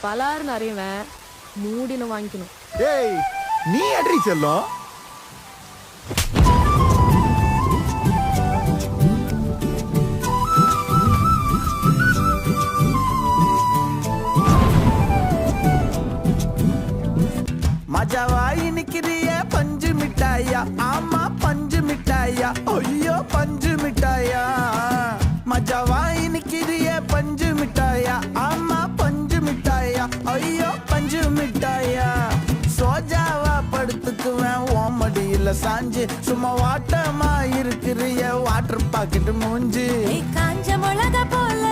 பலாருன்னு அறியவன் மூடின வாங்கிக்கணும். ஏய் நீ அட்ரி செல்லும். மஜாவாய் நிக்கிறிய பஞ்சு மிட்டாயா, ஆமா பஞ்சு மிட்டாயா, ஐயோ பஞ்சு மிட்டாயா. மஜாவாய் நிக்கிறிய பஞ்சு மிட்டாயா, ஆமா பஞ்சு மிட்டாயா, ஐயோ பஞ்சு மிட்டாயா. சோஜாவா படுத்துக்குவேன் ஓமடியில சாஞ்சு, சும்மா வாட்டமா இருக்கிறிய வாட்டர் பாக்கெட் மூஞ்சி. காஞ்ச மிளகா போல